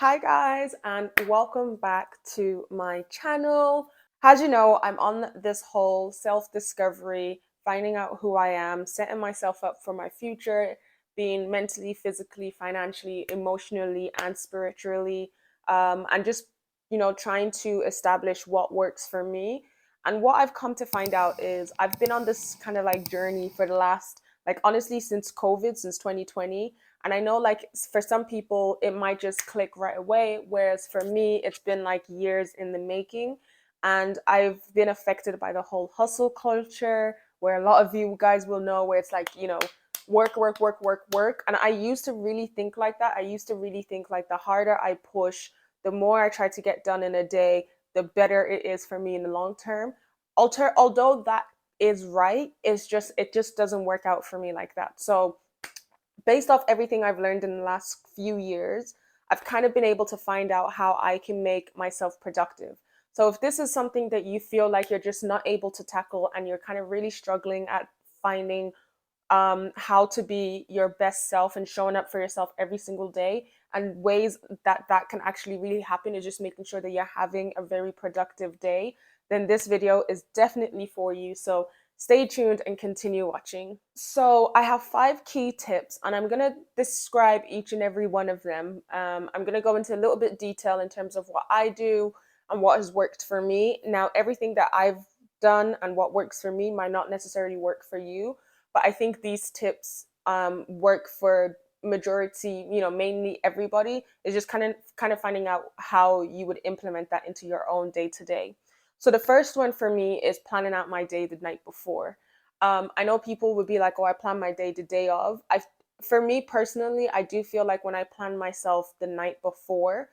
Hi guys, and welcome back to my channel. As you know, I'm on this whole self-discovery, finding out who I am, setting myself up for my future, being mentally, physically, financially, emotionally, and spiritually, and just, trying to establish what works for me. And what I've come to find out is I've been on this kind of like journey for the last, like honestly, since COVID, since 2020. And I know, like, for some people, it might just click right away. Whereas for me, it's been like years in the making. And I've been affected by the whole hustle culture, where a lot of you guys will know, where it's like, work, work, work, work, work. And I used to really think like that. I used to really think like the harder I push, the more I try to get done in a day, the better it is for me in the long term. Although that is right, it just doesn't work out for me like that. So based off everything I've learned in the last few years, I've kind of been able to find out how I can make myself productive. So if this is something that you feel like you're just not able to tackle and you're kind of really struggling at finding how to be your best self and showing up for yourself every single day, and ways that that can actually really happen is just making sure that you're having a very productive day, then this video is definitely for you. So stay tuned and continue watching. So I have 5 key tips and I'm going to describe each and every one of them. I'm going to go into a little bit detail in terms of what I do and what has worked for me. Now, everything that I've done and what works for me might not necessarily work for you, but I think these tips work for majority, mainly everybody. Is just kind of finding out how you would implement that into your own day to day. So the first one for me is planning out my day the night before. I know people would be like, "Oh, I plan my day the day of." For me personally, I do feel like when I plan myself the night before,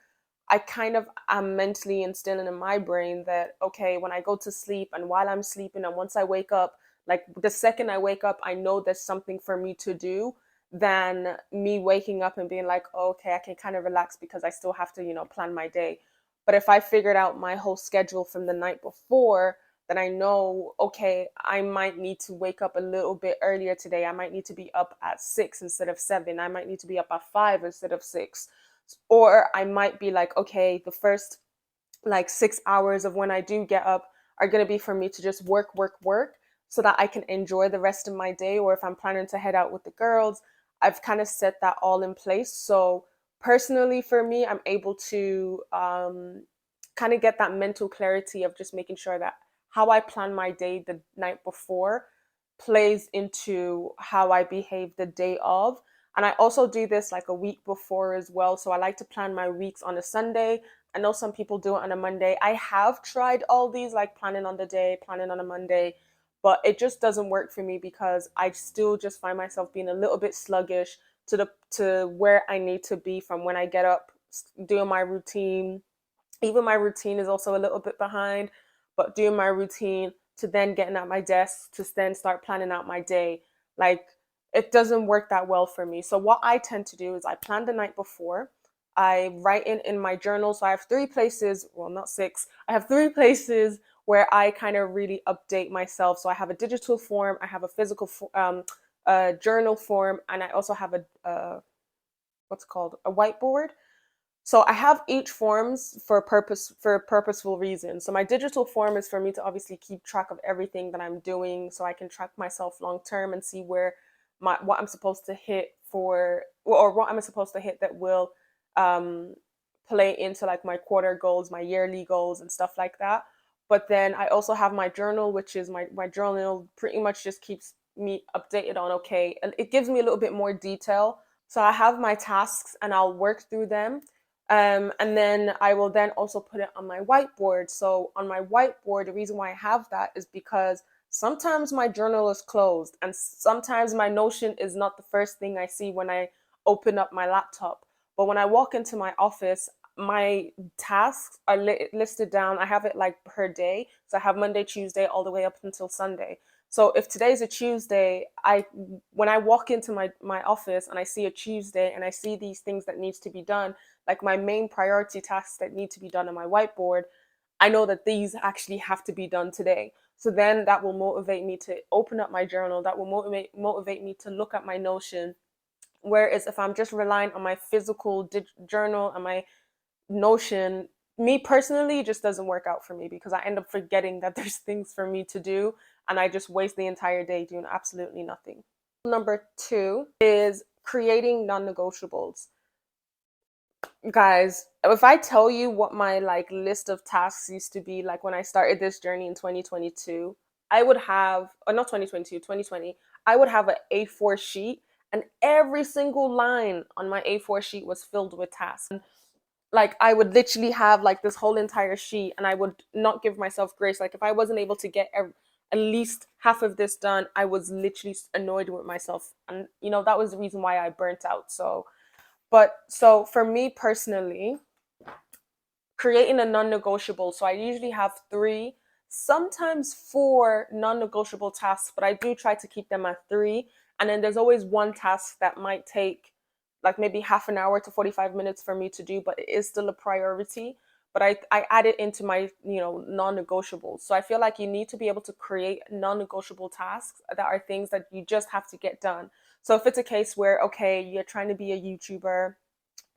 I kind of am mentally instilling in my brain that, okay, when I go to sleep and while I'm sleeping and once I wake up, like the second I wake up, I know there's something for me to do, than me waking up and being like, oh, okay, I can kind of relax because I still have to, plan my day. But if I figured out my whole schedule from the night before, then I know, okay, I might need to wake up a little bit earlier today. I might need to be up at 6 instead of 7. I might need to be up at 5 instead of 6. Or I might be like, okay, the first like 6 hours of when I do get up are going to be for me to just work, work, work so that I can enjoy the rest of my day. Or if I'm planning to head out with the girls, I've kind of set that all in place. So personally, for me, I'm able to kind of get that mental clarity of just making sure that how I plan my day the night before plays into how I behave the day of. And I also do this like a week before as well. So I like to plan my weeks on a Sunday. I know some people do it on a Monday. I have tried all these, like planning on the day, planning on a Monday, but it just doesn't work for me because I still just find myself being a little bit sluggish to where I need to be from when I get up, doing my routine. Even my routine is also a little bit behind, but doing my routine to then getting at my desk to then start planning out my day, like it doesn't work that well for me. So what I tend to do is I plan the night before. I write in my journal. So I have 3 places, well, not 6. I have 3 places where I kind of really update myself. So I have a digital form, I have a physical journal form, and I also have a what's it called, a whiteboard. So I have each forms for purposeful reasons. So my digital form is for me to obviously keep track of everything that I'm doing, so I can track myself long term and see where my what I'm supposed to hit for, or what I'm supposed to hit that will um play into like my quarter goals, my yearly goals and stuff like that. But then I also have my journal, which is my journal pretty much just keeps me updated on, okay, and it gives me a little bit more detail. So I have my tasks and I'll work through them, and then I will then also put it on my whiteboard. So on my whiteboard, the reason why I have that is because sometimes my journal is closed and sometimes my Notion is not the first thing I see when I open up my laptop. But when I walk into my office, my tasks are listed down. I have it like per day. So I have Monday, Tuesday, all the way up until Sunday. So if today's a Tuesday, I when I walk into my office and I see a Tuesday and I see these things that needs to be done, like my main priority tasks that need to be done on my whiteboard, I know that these actually have to be done today. So then that will motivate me to open up my journal. That will motivate me to look at my Notion. Whereas if I'm just relying on my physical journal and my Notion, me personally, just doesn't work out for me because I end up forgetting that there's things for me to do and I just waste the entire day doing absolutely nothing. Number two is creating non-negotiables. Guys, if I tell you what my like list of tasks used to be like when I started this journey in 2022, I would have, or not 2022, 2020, I would have an A4 sheet and every single line on my A4 sheet was filled with tasks. Like I would literally have like this whole entire sheet and I would not give myself grace. Like if I wasn't able to get at least half of this done, I was literally annoyed with myself. And that was the reason why I burnt out. So for me personally, creating a non-negotiable. So I usually have 3, sometimes 4 non-negotiable tasks, but I do try to keep them at 3. And then there's always one task that might take like maybe half an hour to 45 minutes for me to do, but it is still a priority. But I add it into my, non-negotiables. So I feel like you need to be able to create non-negotiable tasks that are things that you just have to get done. So if it's a case where, okay, you're trying to be a YouTuber,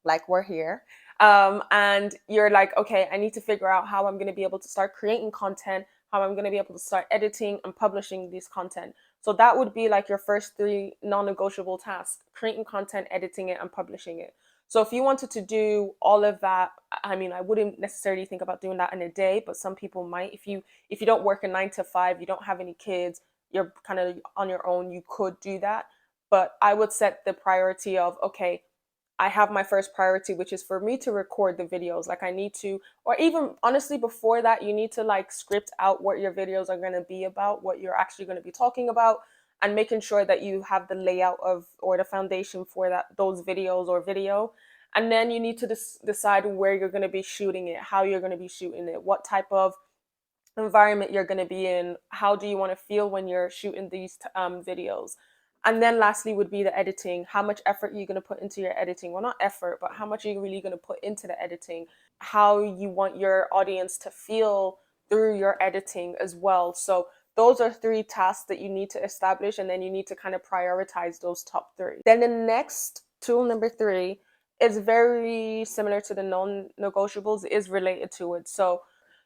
like we're here, and you're like, okay, I need to figure out how I'm going to be able to start creating content, how I'm going to be able to start editing and publishing this content. So that would be like your first 3 non-negotiable tasks: creating content, editing it, and publishing it. So if you wanted to do all of that, I mean, I wouldn't necessarily think about doing that in a day, but some people might. If you don't work a 9 to 5, you don't have any kids, you're kind of on your own, you could do that. But I would set the priority of, okay, I have my first priority, which is for me to record the videos. Like I need to, or even honestly, before that, you need to like script out what your videos are going to be about, what you're actually going to be talking about, and making sure that you have the layout of, or the foundation for those videos or video. And then you need to decide where you're going to be shooting it, how you're going to be shooting it, what type of environment you're going to be in, how do you want to feel when you're shooting these videos. And then lastly would be the editing. How much effort you're going to put into your editing? Well, not effort, but how much are you really going to put into the editing? How you want your audience to feel through your editing as well. So those are 3 tasks that you need to establish, and then you need to kind of prioritize those top 3. Then the next tool, number 3, is very similar to the non-negotiables, is related to it. So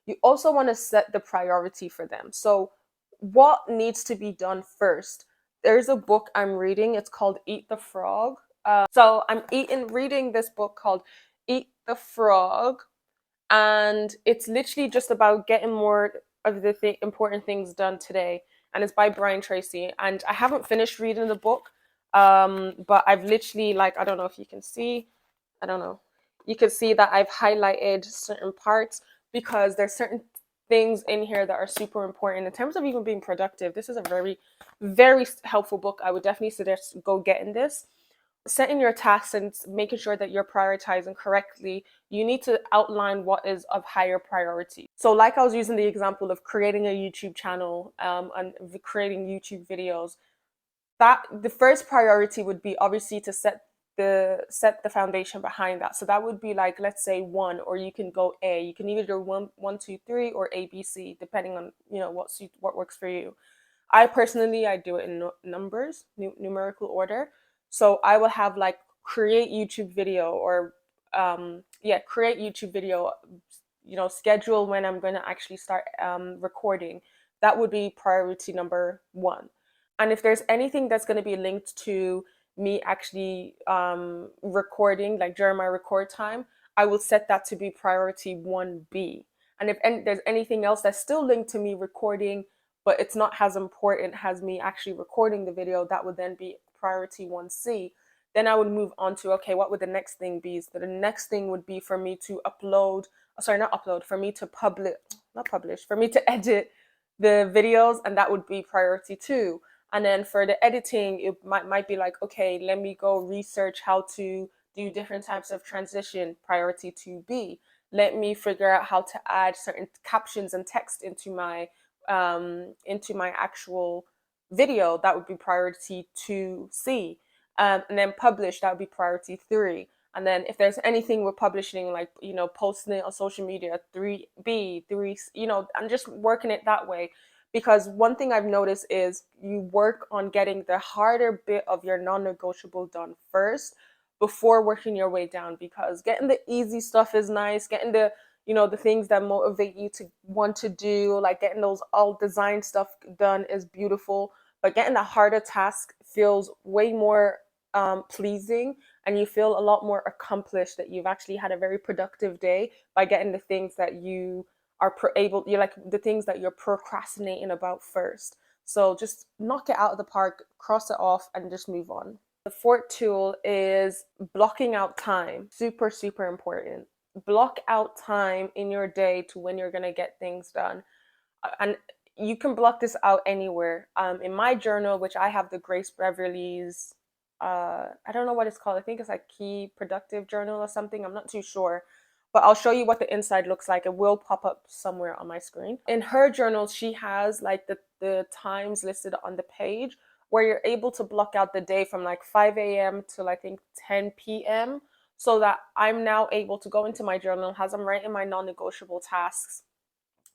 you also want to set the priority for them. So what needs to be done first? There's a book I'm reading. It's called Eat the Frog. So I'm reading this book called Eat the Frog, and it's literally just about getting more of the important things done today. And it's by Brian Tracy. And I haven't finished reading the book, but I've literally, like, I don't know if you can see, I don't know. You can see that I've highlighted certain parts because there's certain things in here that are super important in terms of even being productive. This is a very, very helpful book. I would definitely suggest go getting this. Setting your tasks and making sure that you're prioritizing correctly, you need to outline what is of higher priority. So like I was using the example of creating a YouTube channel, and creating YouTube videos, that the first priority would be obviously to set the foundation behind that. So that would be like, let's say 1, or you can go A. You can either do 1, 2, 3, or A, B, C, depending on what works for you. I personally, I do it in numbers, numerical order. So I will have like create YouTube video, or create YouTube video. Schedule when I'm going to actually start recording. That would be priority number 1. And if there's anything that's going to be linked to me actually recording, like during my record time, I will set that to be priority 1B. And if there's anything else that's still linked to me recording, but it's not as important as me actually recording the video, that would then be priority 1C. Then I would move on to, okay, what would the next thing be? So the next thing would be for me to for me to for me to edit the videos, and that would be priority 2. And then for the editing, it might be like, okay, let me go research how to do different types of transition, priority 2B. Let me figure out how to add certain captions and text into my actual video. That would be priority 2C. And then publish, that would be priority 3. And then if there's anything we're publishing, like, posting it on social media, 3B, 3, I'm just working it that way. Because one thing I've noticed is you work on getting the harder bit of your non-negotiable done first before working your way down, because getting the easy stuff is nice. Getting the, the things that motivate you to want to do, like getting those all design stuff done, is beautiful. But getting the harder task feels way more pleasing, and you feel a lot more accomplished, that you've actually had a very productive day by getting the things that you are you're like the things that you're procrastinating about first. So just knock it out of the park, cross it off, and just move on. The fourth tool is blocking out time. Super, super important. Block out time in your day to when you're going to get things done. And you can block this out anywhere. In my journal, which I have the Grace Beverly's, I don't know what it's called. I think it's like Key Productive Journal or something. I'm not too sure. But I'll show you what the inside looks like. It will pop up somewhere on my screen. In her journal, she has like the times listed on the page, where you're able to block out the day from like 5 a.m. to I think 10 p.m. So that I'm now able to go into my journal as I'm writing my non-negotiable tasks.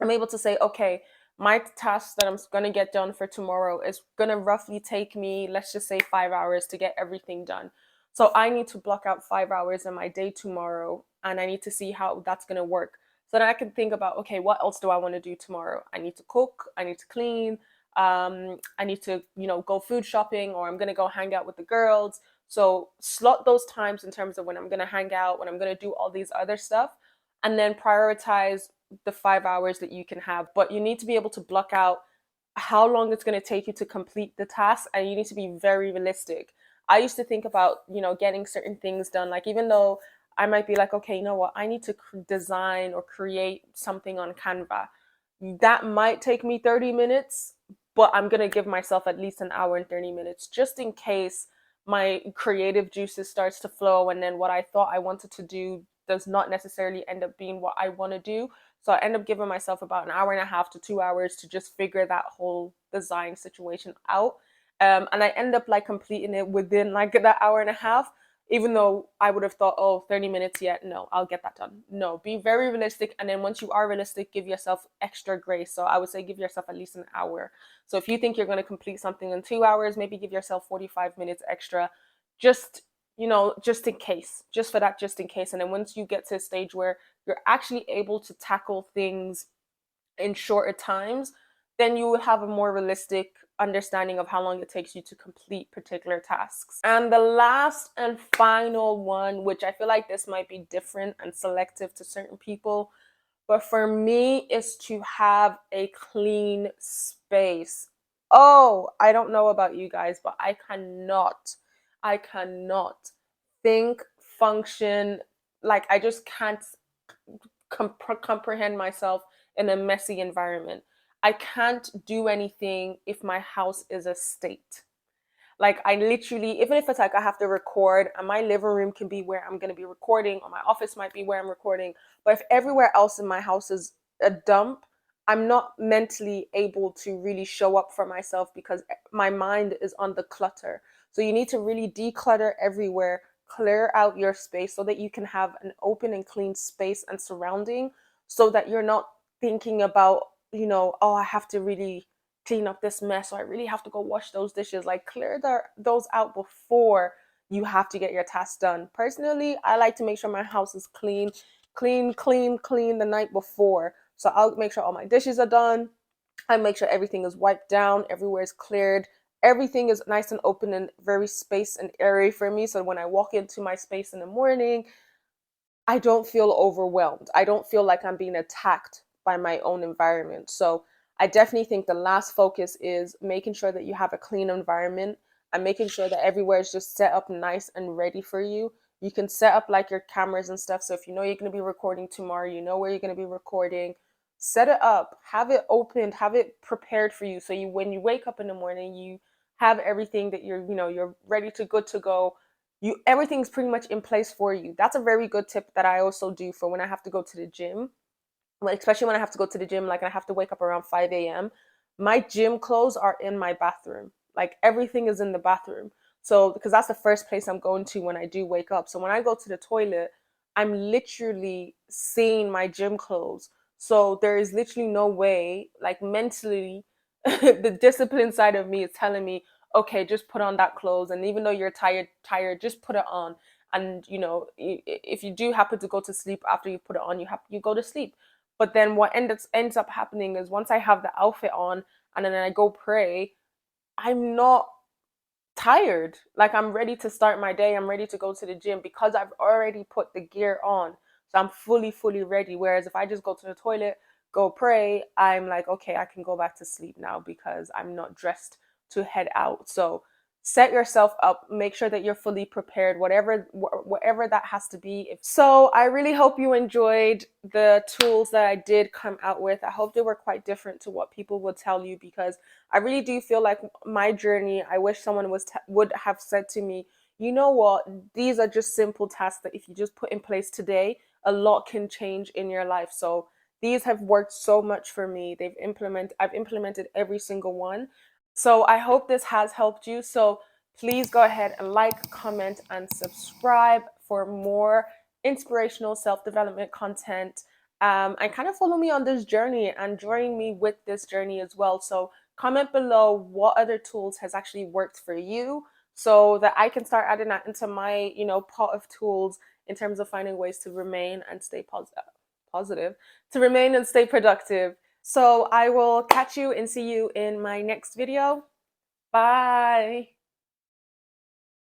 I'm able to say, okay, my task that I'm going to get done for tomorrow is going to roughly take me, let's just say 5 hours to get everything done. So I need to block out 5 hours in my day tomorrow, and I need to see how that's going to work. So that I can think about, okay, what else do I want to do tomorrow? I need to cook, I need to clean, I need to, go food shopping, or I'm going to go hang out with the girls. So slot those times in terms of when I'm going to hang out, when I'm going to do all these other stuff, and then prioritize the 5 hours that you can have. But you need to be able to block out how long it's going to take you to complete the task, and you need to be very realistic. I used to think about, getting certain things done. Like, even though I might be like, okay, you know what, I need to design or create something on Canva. That might take me 30 minutes, but I'm going to give myself at least an hour and 30 minutes just in case my creative juices starts to flow, and then what I thought I wanted to do does not necessarily end up being what I want to do. So I end up giving myself about an hour and a half to 2 hours to just figure that whole design situation out. And I end up like completing it within like that hour and a half, even though I would have thought, oh, 30 minutes yet. No, I'll get that done. No, be very realistic. And then once you are realistic, give yourself extra grace. So I would say give yourself at least an hour. So if you think you're going to complete something in 2 hours, maybe give yourself 45 minutes extra, just, just in case, just for that, just in case. And then once you get to a stage where you're actually able to tackle things in shorter times, then you will have a more realistic understanding of how long it takes you to complete particular tasks. And the last and final one, which I feel like this might be different and selective to certain people, but for me, is to have a clean space. Oh, I don't know about you guys, but I cannot think, function, like I just can't comprehend myself in a messy environment. I can't do anything if my house is a state. Like, I literally, even if it's like I have to record and my living room can be where I'm going to be recording, or my office might be where I'm recording, but if everywhere else in my house is a dump, I'm not mentally able to really show up for myself because my mind is on the clutter. So you need to really declutter everywhere, clear out your space so that you can have an open and clean space and surrounding, so that you're not thinking about, oh, I have to really clean up this mess, or I really have to go wash those dishes. Like, clear those out before you have to get your tasks done. Personally, I like to make sure my house is clean, clean, clean, clean the night before. So I'll make sure all my dishes are done. I make sure everything is wiped down, everywhere is cleared. Everything is nice and open and very space and airy for me. So when I walk into my space in the morning, I don't feel overwhelmed. I don't feel like I'm being attacked by my own environment. So I definitely think the last focus is making sure that you have a clean environment, and making sure that everywhere is just set up nice and ready for you. You can set up like your cameras and stuff. So if you know you're going to be recording tomorrow, you know where you're going to be recording, set it up, have it opened, have it prepared for you. So when you wake up in the morning, you have everything that you're ready to good to go. Everything's pretty much in place for you. That's a very good tip that I also do for when I have to go to the gym. Like, especially when I have to go to the gym, like I have to wake up around 5 a.m. My gym clothes are in my bathroom. Like, everything is in the bathroom. So, because that's the first place I'm going to when I do wake up. So when I go to the toilet, I'm literally seeing my gym clothes. So there is literally no way, like, mentally, the discipline side of me is telling me, okay, just put on that clothes. And even though you're tired, just put it on. and if you do happen to go to sleep after you put it on, you go to sleep. But then what ends up happening is once I have the outfit on and then I go pray, I'm not tired. Like, I'm ready to start my day. I'm ready to go to the gym because I've already put the gear on. So I'm fully ready. Whereas if I just go to the toilet, go pray, I'm like, okay, I can go back to sleep now because I'm not dressed to head out. So set yourself up, make sure that you're fully prepared, whatever that has to be. So I really hope you enjoyed the tools that I did come out with. I hope they were quite different to what people would tell you, because I really do feel like my journey, I wish someone would have said to me, you know what, these are just simple tasks that if you just put in place today, a lot can change in your life. So these have worked so much for me. I've implemented every single one. So I hope this has helped you. So please go ahead and like, comment, and subscribe for more inspirational self-development content. And kind of follow me on this journey and join me with this journey as well. So comment below what other tools has actually worked for you, so that I can start adding that into my, pot of tools in terms of finding ways to remain and stay positive, to remain and stay productive. So I will catch you and see you in my next video. Bye.